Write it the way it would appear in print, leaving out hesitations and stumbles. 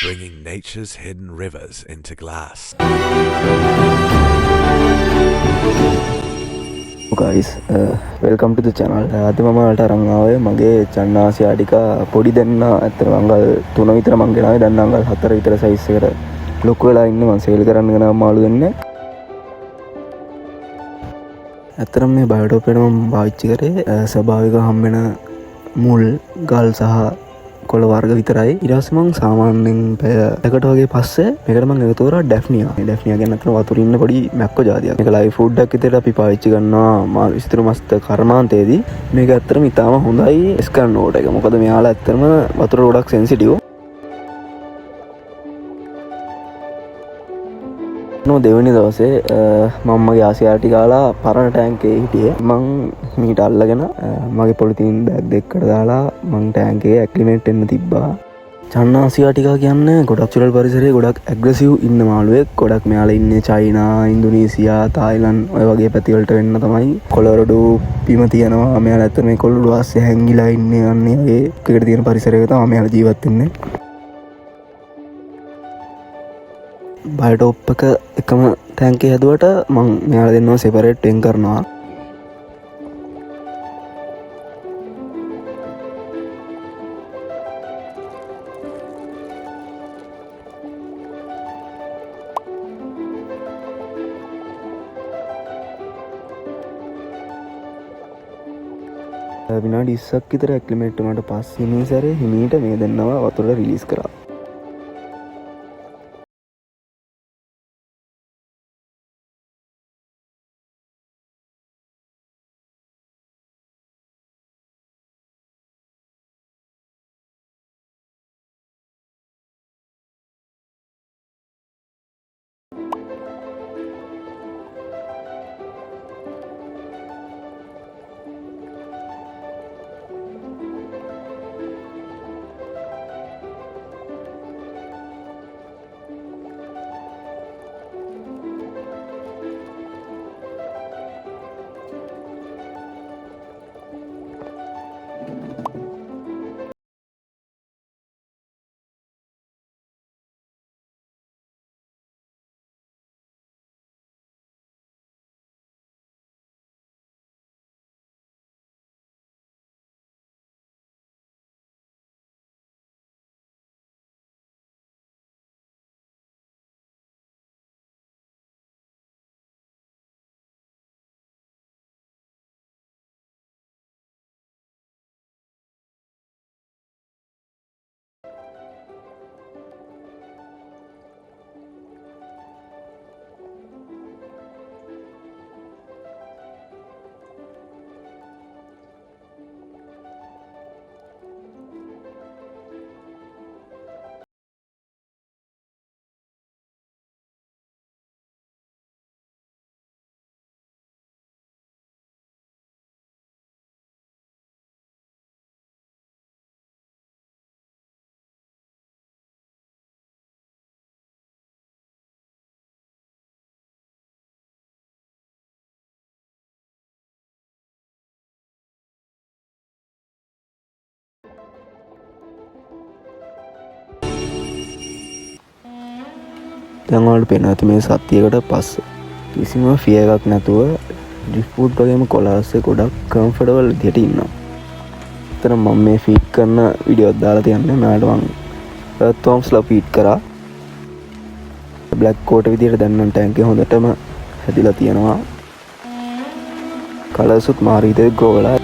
bringing nature's hidden rivers into glass. guys, welcome to the channel. අද මම වලට අරන් ආවේ මගේ චන්නාසියා ටික පොඩි දෙන්න අතර අංගල් 3 විතර මං ගෙනාවේ. දැන් අංගල් 4 විතර සයිස් එකට ලොකු වෙලා ඉන්නේ. මං සේල් කරන්න ගෙනාව මාළු දෙන්නේ. ඇත්තටම මේ බයෝටොප් එක මම පාවිච්චි කරේ ස්වභාවික හම්බෙන මුල් ගල් සහ කොළ වර්ග විතරයි. ඊට පස්සේ මං සාමාන්‍යයෙන් පැයකට වගේ පස්සේ මේකට මං එකතු කරා ඩැෆ්නියා. මේ ඩැෆ්නියා කියන්නේ අතන වතුරේ ඉන්න පොඩි මැක්කෝ జాතියක්. මේක ලයිව් ෆුඩ් එකක් විදිහට අපි පාවිච්චි කරනවා මාළු විසිතුරු මස්ත කර්මාන්තයේදී. මේක ඇත්තටම ඉතාම හොඳයි ස්කන් නෝඩ් එක. මොකද මෙයාලා ඇත්තටම වතුර ගොඩක් සෙන්සිටිව්. දෙවනි දවසේ මම මගේ ආසියාටි කාලා පරණ ටෑන්කේ හිටියේ. මං මීට අල්ලගෙන මගේ පොලිතීන් බෑග් දෙකකට දාලා මං ටෑන්කේ ඇක්ලිමේට් වෙන්න තිබ්බා. චන්නාසියාටිකා කියන්නේ ගොඩක් චුරල් පරිසරයේ ගොඩක් ඇග්‍රෙසිව් ඉන්න මාළුවෙක්. ගොඩක් මෙයාලා ඉන්නේ චයිනා, ඉන්දුනීසියා, තායිලන්ඩ් ඔය වගේ පැති වලට වෙන්න තමයි. කොලරඩු බිම තියෙනවා. මෙයාලා ඇත්තට මේ කොළු ආස්සේ හැංගිලා ඉන්නේ අන්නේ වගේ එකට තියෙන පරිසරයක තමයි මෙයාලා ජීවත් වෙන්නේ. බයෝටොප් එක එකම ටැංකේ හැදුවට මං මෙයාලා දෙන්නවා සෙපරේට් වෙන් කරනවා. විනාඩි 20ක් විතර ඇක්ලිමේට් වුණාට පස්සේ මේ සැරේ හිමීට මේ දෙන්නවා වතුරට රිලීස් කරා. දැන් ඔයාලට පේනවා ඇති මේ සතියකට පස්සේ කිසිම ෆියර් එකක් නැතුව ඩ්‍රිෆ්ට් ෆුඩ් වගේම කොලාස්සේ ගොඩක් කම්ෆර්ටබල් විදියට ඉන්නවා. ඇත්තටම මම මේ ෆීඩ් කරන වීඩියෝස් දාලා තියන්නේ. මට මං එර්ත්වර්ම්ස්ලා ෆීඩ් කරා. බ්ලැක් කෝට් විදියට දැන් නම් ටැංකිය හොඳටම හැදිලා තියෙනවා. කලර්ස්ුත් මාර විදියට ග්‍රෝ වෙලා